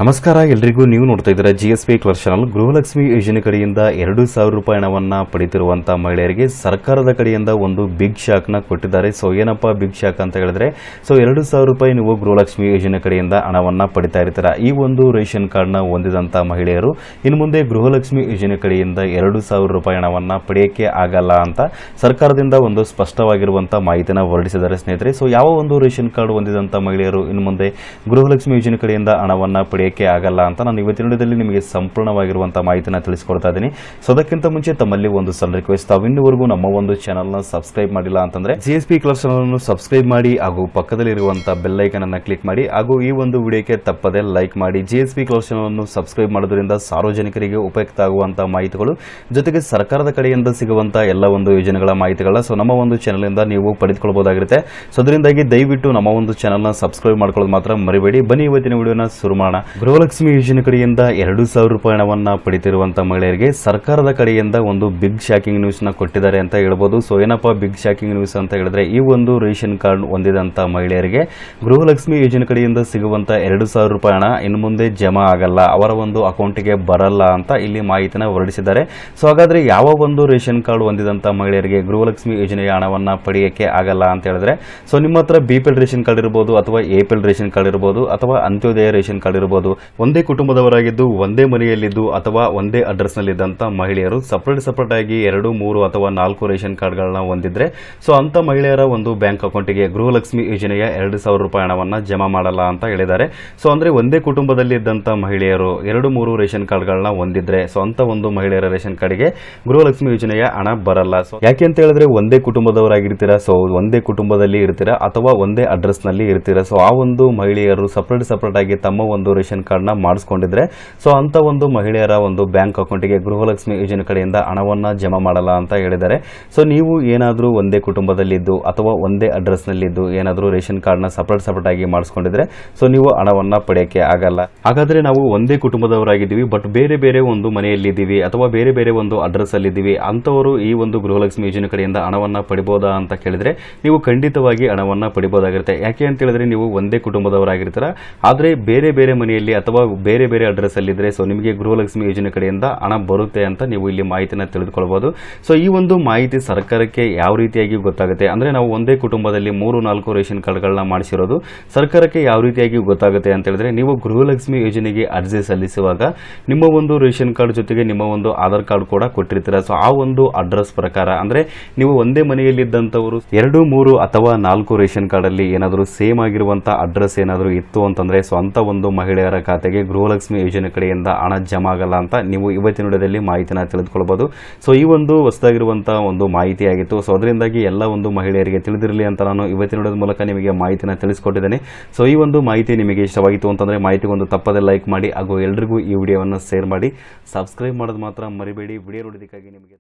ನಮಸ್ಕಾರ ಎಲ್ಲರಿಗೂ. ನೀವು ನೋಡ್ತಾ ಇದ್ದೀರಾ GSP ಕ್ಲರ್ಕ್ ಚಾನಲ್. ಗೃಹಲಕ್ಷ್ಮಿ ಯೋಜನೆ ಕಡೆಯಿಂದ 2,000 ರೂಪಾಯಿ ಹಣವನ್ನು ಪಡೆದಿರುವಂಥ ಮಹಿಳೆಯರಿಗೆ ಸರ್ಕಾರದ ಕಡೆಯಿಂದ ಒಂದು ಬಿಗ್ ಶಾಕ್ನ ಕೊಟ್ಟಿದ್ದಾರೆ. ಸೊ ಏನಪ್ಪ ಬಿಗ್ ಶಾಕ್ ಅಂತ ಹೇಳಿದ್ರೆ, 2,000 ರೂಪಾಯಿ ನೀವು ಗೃಹಲಕ್ಷ್ಮಿ ಯೋಜನೆ ಕಡೆಯಿಂದ ಹಣವನ್ನು ಪಡಿತಾ ಇರ್ತೀರಾ. ಈ ಒಂದು ರೇಷನ್ ಕಾರ್ಡ್ನ ಹೊಂದಿದಂಥ ಮಹಿಳೆಯರು ಇನ್ನು ಮುಂದೆ ಗೃಹಲಕ್ಷ್ಮಿ ಯೋಜನೆ ಕಡೆಯಿಂದ 2,000 ರೂಪಾಯಿ ಹಣವನ್ನು ಪಡೆಯೋಕ್ಕೆ ಆಗಲ್ಲ ಅಂತ ಸರ್ಕಾರದಿಂದ ಒಂದು ಸ್ಪಷ್ಟವಾಗಿರುವಂಥ ಮಾಹಿತಿನ ಹೊರಡಿಸಿದ್ದಾರೆ ಸ್ನೇಹಿತರೆ. ಸೊ ಯಾವ ಒಂದು ರೇಷನ್ ಕಾರ್ಡ್ ಹೊಂದಿದಂಥ ಮಹಿಳೆಯರು ಇನ್ನು ಮುಂದೆ ಗೃಹಲಕ್ಷ್ಮಿ ಯೋಜನೆ ಕಡೆಯಿಂದ ಹಣವನ್ನು ಪಡೆಯೋಕ್ಕೆ ಆಗಲ್ಲ ಅಂತ ನಾನು ಇವತ್ತಿನ ವಿಡಿಯೋದಲ್ಲಿ ನಿಮಗೆ ಸಂಪೂರ್ಣವಾಗಿರುವಂತಹ ಮಾಹಿತಿನ ತಿಳಿಸ್ಕೊಡ್ತಾ ಇದ್ದೀನಿ. ಸೊ ಅದಕ್ಕಿಂತ ಮುಂಚೆ ತಮ್ಮಲ್ಲಿ ಒಂದು ಸಣ್ಣ ರಿಕ್ವೆಸ್ಟ್, ತಾವು ಇನ್ನೂವರೆಗೂ ನಮ್ಮ ಒಂದು ಚಾನಲ್ನ ಸಬ್ಸ್ಕ್ರೈಬ್ ಮಾಡಿಲ್ಲ ಅಂತಂದ್ರೆ GSP ಕ್ಲರ್ಕ್ ಚಾನಲ್ ಅನ್ನು ಸಬ್ಸ್ಕ್ರೈಬ್ ಮಾಡಿ ಹಾಗೂ ಪಕ್ಕದಲ್ಲಿರುವಂತಹ ಬೆಲ್ ಐಕಾನ್ ಅನ್ನು ಕ್ಲಿಕ್ ಮಾಡಿ ಹಾಗೂ ಈ ಒಂದು ವಿಡಿಯೋಕ್ಕೆ ತಪ್ಪದೆ ಲೈಕ್ ಮಾಡಿ. GSP ಕ್ಲರ್ಕ್ ಚಾನಲ್ ಅನ್ನು ಸಬ್ಸ್ಕ್ರೈಬ್ ಮಾಡೋದ್ರಿಂದ ಸಾರ್ವಜನಿಕರಿಗೆ ಉಪಯುಕ್ತ ಆಗುವಂತಹ ಮಾಹಿತಿಗಳು ಜೊತೆಗೆ ಸರ್ಕಾರದ ಕಡೆಯಿಂದ ಸಿಗುವಂತಹ ಎಲ್ಲ ಒಂದು ಯೋಜನೆಗಳ ಮಾಹಿತಿಗಳ ನಮ್ಮ ಒಂದು ಚಾನಲ್ ಇಂದ ನೀವು ಪಡೆದುಕೊಳ್ಳಬಹುದಾಗಿರುತ್ತೆ. ಸೊ ಅದರಿಂದಾಗಿ ದಯವಿಟ್ಟು ನಮ್ಮ ಒಂದು ಚಾನಲ್ನ ಸಬ್ಸ್ಕ್ರೈಬ್ ಮಾಡ್ಕೊಳ್ಳೋದು ಮಾತ್ರ ಮರಿಬೇಡಿ. ಬನ್ನಿ ಇವತ್ತಿನ ವಿಡಿಯೋನ ಶುರು ಮಾಡೋಣ. ಗೃಹಲಕ್ಷ್ಮಿ ಯೋಜನೆ ಕಡೆಯಿಂದ 2,000 ರೂಪಾಯಿ ಹಣವನ್ನು ಪಡೆದಿರುವಂತಹ ಮಹಿಳೆಯರಿಗೆ ಸರ್ಕಾರದ ಕಡೆಯಿಂದ ಒಂದು ಬಿಗ್ ಶಾಕಿಂಗ್ ನ್ಯೂಸ್ ನ ಕೊಟ್ಟಿದ್ದಾರೆ ಅಂತ ಹೇಳ್ಬೋದು. ಸೊ ಏನಪ್ಪಾ ಬಿಗ್ ಶಾಕಿಂಗ್ ನ್ಯೂಸ್ ಅಂತ ಹೇಳಿದ್ರೆ, ಈ ಒಂದು ರೇಷನ್ ಕಾರ್ಡ್ ಹೊಂದಿದಂತ ಮಹಿಳೆಯರಿಗೆ ಗೃಹಲಕ್ಷ್ಮಿ ಯೋಜನೆ ಕಡೆಯಿಂದ ಸಿಗುವಂತ 2,000 ರೂಪಾಯಿ ಹಣ ಇನ್ನು ಮುಂದೆ ಜಮಾ ಆಗಲ್ಲ, ಅವರ ಒಂದು ಅಕೌಂಟ್ಗೆ ಬರಲ್ಲ ಅಂತ ಇಲ್ಲಿ ಮಾಹಿತಿನ ಹೊರಡಿಸಿದ್ದಾರೆ. ಸೊ ಹಾಗಾದ್ರೆ ಯಾವ ಒಂದು ರೇಷನ್ ಕಾರ್ಡ್ ಹೊಂದಿದಂತ ಮಹಿಳೆಯರಿಗೆ ಗೃಹಲಕ್ಷ್ಮಿ ಯೋಜನೆಯ ಹಣವನ್ನ ಪಡೆಯಕ್ಕೆ ಆಗಲ್ಲ ಅಂತ ಹೇಳಿದ್ರೆ, ಸೊ ನಿಮ್ಮ ಹತ್ರ BPL ರೇಷನ್ ಕಾರ್ಡ್ ಇರಬಹುದು ಅಥವಾ APL ರೇಷನ್ ಕಾರ್ಡ್ ಇರಬಹುದು ಅಥವಾ ಅಂತ್ಯೋದಯ ರೇಷನ್ ಕಾರ್ಡ್ ಇರಬಹುದು. ಒಂದೇ ಕುಟುಂಬದವರಾಗಿದ್ದು ಒಂದೇ ಮನೆಯಲ್ಲಿದ್ದು ಅಥವಾ ಒಂದೇ ಅಡ್ರೆಸ್ ನಲ್ಲಿದ್ದಂತ ಮಹಿಳೆಯರು ಸಪರೇಟ್ ಆಗಿ 2, 3 ಅಥವಾ 4 ರೇಷನ್ ಕಾರ್ಡ್ಗಳನ್ನ ಹೊಂದಿದ್ರೆ ಸೊ ಅಂತ ಮಹಿಳೆಯರ ಒಂದು ಬ್ಯಾಂಕ್ ಅಕೌಂಟ್ಗೆ ಗೃಹಲಕ್ಷ್ಮಿ ಯೋಜನೆಯ 2,000 ರೂಪಾಯಿ ಹಣವನ್ನ ಜಮಾ ಮಾಡಲ್ಲ ಅಂತ ಹೇಳಿದ್ದಾರೆ. ಸೊ ಅಂದ್ರೆ ಒಂದೇ ಕುಟುಂಬದಲ್ಲಿ ಇದ್ದಂತ ಮಹಿಳೆಯರು 2, 3 ರೇಷನ್ ಕಾರ್ಡ್ಗಳನ್ನ ಹೊಂದಿದ್ರೆ ಸೊ ಅಂತ ಒಂದು ಮಹಿಳೆಯರ ರೇಷನ್ ಕಾರ್ಡ್ಗೆ ಗೃಹಲಕ್ಷ್ಮಿ ಯೋಜನೆಯ ಹಣ ಬರಲ್ಲ. ಸೊ ಯಾಕೆ ಅಂತ ಹೇಳಿದ್ರೆ, ಒಂದೇ ಕುಟುಂಬದವರಾಗಿರ್ತೀರಾ, ಸೊ ಒಂದೇ ಕುಟುಂಬದಲ್ಲಿ ಇರ್ತೀರಾ ಅಥವಾ ಒಂದೇ ಅಡ್ರೆಸ್ ನಲ್ಲಿ ಇರ್ತೀರಾ. ಸೊ ಆ ಒಂದು ಮಹಿಳೆಯರು ಸಪರೇಟ್ ಆಗಿ ತಮ್ಮ ಒಂದು ರೇಷನ್ ಕಾರ್ಡ್ ನ ಮಾಡಿಸ್ಕೊಂಡಿದ್ರೆ ಸೊ ಅಂತ ಒಂದು ಮಹಿಳೆಯರ ಒಂದು ಬ್ಯಾಂಕ್ ಅಕೌಂಟ್ಗೆ ಗೃಹಲಕ್ಷ್ಮಿ ಯೋಜನೆ ಕಡೆಯಿಂದ ಹಣವನ್ನ ಜಮಾ ಮಾಡಲ್ಲ ಅಂತ ಹೇಳಿದ್ದಾರೆ. ಸೊ ನೀವು ಏನಾದರೂ ಒಂದೇ ಕುಟುಂಬದಲ್ಲಿದ್ದು ಅಥವಾ ಒಂದೇ ಅಡ್ರೆಸ್ ನಲ್ಲಿದ್ದು ಏನಾದರೂ ರೇಷನ್ ಕಾರ್ಡ್ ನ ಸಪರೇಟ್ ಆಗಿ ಮಾಡಿಸ್ಕೊಂಡಿದ್ರೆ ಸೊ ನೀವು ಹಣವನ್ನ ಪಡೆಯಕ್ಕೆ ಆಗಲ್ಲ. ಹಾಗಾದ್ರೆ ನಾವು ಒಂದೇ ಕುಟುಂಬದವರಾಗಿದ್ದೀವಿ ಬಟ್ ಬೇರೆ ಬೇರೆ ಒಂದು ಮನೆಯಲ್ಲಿದ್ದೀವಿ ಅಥವಾ ಬೇರೆ ಬೇರೆ ಒಂದು ಅಡ್ರೆಸ್ ಅಲ್ಲಿದ್ದೀವಿ ಅಂತವರು ಈ ಒಂದು ಗೃಹಲಕ್ಷ್ಮಿ ಯೋಜನೆ ಕಡೆಯಿಂದ ಹಣವನ್ನ ಪಡಿಬಹುದಾ ಅಂತ ಕೇಳಿದ್ರೆ, ನೀವು ಖಂಡಿತವಾಗಿ ಹಣವನ್ನ ಪಡಿಬಹುದಾಗಿರುತ್ತೆ. ಯಾಕೆ ಅಂತ ಹೇಳಿದ್ರೆ, ನೀವು ಒಂದೇ ಕುಟುಂಬದವರಾಗಿರ್ತೀರ ಆದ್ರೆ ಬೇರೆ ಬೇರೆ ಮನೆಯಲ್ಲಿ ಅಥವಾ ಬೇರೆ ಬೇರೆ ಅಡ್ರೆಸ್ ಅಲ್ಲಿದ್ರೆ ಸೊ ನಿಮಗೆ ಗೃಹಲಕ್ಷ್ಮಿ ಯೋಜನೆ ಕಡೆಯಿಂದ ಹಣ ಬರುತ್ತೆ ಅಂತ ನೀವು ಇಲ್ಲಿ ಮಾಹಿತಿನ ತಿಳಿದುಕೊಳ್ಳಬಹುದು. ಸೊ ಈ ಒಂದು ಮಾಹಿತಿ ಸರ್ಕಾರಕ್ಕೆ ಯಾವ ರೀತಿಯಾಗಿ ಗೊತ್ತಾಗುತ್ತೆ ಅಂದ್ರೆ, ನಾವು ಒಂದೇ ಕುಟುಂಬದಲ್ಲಿ 3, 4 ರೇಷನ್ ಕಾರ್ಡ್ಗಳನ್ನ ಮಾಡಿಸಿರೋದು ಸರ್ಕಾರಕ್ಕೆ ಯಾವ ರೀತಿಯಾಗಿ ಗೊತ್ತಾಗುತ್ತೆ ಅಂತ ಹೇಳಿದ್ರೆ, ನೀವು ಗೃಹಲಕ್ಷ್ಮಿ ಯೋಜನೆಗೆ ಅರ್ಜಿ ಸಲ್ಲಿಸುವಾಗ ನಿಮ್ಮ ಒಂದು ರೇಷನ್ ಕಾರ್ಡ್ ಜೊತೆಗೆ ನಿಮ್ಮ ಒಂದು ಆಧಾರ್ ಕಾರ್ಡ್ ಕೂಡ ಕೊಟ್ಟಿರ್ತೀರ. ಸೊ ಆ ಒಂದು ಅಡ್ರೆಸ್ ಪ್ರಕಾರ ಅಂದ್ರೆ ನೀವು ಒಂದೇ ಮನೆಯಲ್ಲಿದ್ದಂಥವರು 2, 3 ಅಥವಾ 4 ರೇಷನ್ ಕಾರ್ಡ್ ಅಲ್ಲಿ ಏನಾದರೂ ಸೇಮ್ ಆಗಿರುವಂತಹ ಅಡ್ರೆಸ್ ಏನಾದರೂ ಇತ್ತು ಅಂತಂದ್ರೆ ಸೊ ಅಂತ ಒಂದು ಮಹಿಳೆಯರ ಖಾತೆಗೆ ಗೃಹಲಕ್ಷ್ಮಿ ಯೋಜನೆ ಕಡೆಯಿಂದ ಹಣ ಜಮಾ ಆಗಲ್ಲ ಅಂತ ನೀವು ಇವತ್ತಿನ ವಿಡಿಯೋದಲ್ಲಿ ಮಾಹಿತಿನ ತಿಳಿದುಕೊಳ್ಳಬಹುದು. ಸೊ ಈ ಒಂದು ಹೊಸದಾಗಿರುವಂತಹ ಒಂದು ಮಾಹಿತಿ ಆಗಿತ್ತು. ಸೊ ಅದರಿಂದಾಗಿ ಎಲ್ಲ ಒಂದು ಮಹಿಳೆಯರಿಗೆ ತಿಳಿದಿರಲಿ ಅಂತ ನಾನು ಇವತ್ತಿನ ವಿಡಿಯೋದ ಮೂಲಕ ನಿಮಗೆ ಮಾಹಿತಿನ ತಿಳಿಸ್ಕೊಟ್ಟಿದ್ದೇನೆ. ಸೊ ಈ ಒಂದು ಮಾಹಿತಿ ನಿಮಗೆ ಇಷ್ಟವಾಯಿತು ಅಂತಂದ್ರೆ ಮಾಹಿತಿಗೊಂದು ತಪ್ಪದೆ ಲೈಕ್ ಮಾಡಿ ಹಾಗೂ ಎಲ್ರಿಗೂ ಈ ವಿಡಿಯೋವನ್ನು ಶೇರ್ ಮಾಡಿ. ಸಬ್ಸ್ಕ್ರೈಬ್ ಮಾಡೋದು ಮಾತ್ರ ಮರಿಬೇಡಿ. ವಿಡಿಯೋ ನೋಡೋದಕ್ಕಾಗಿ ನಿಮಗೆ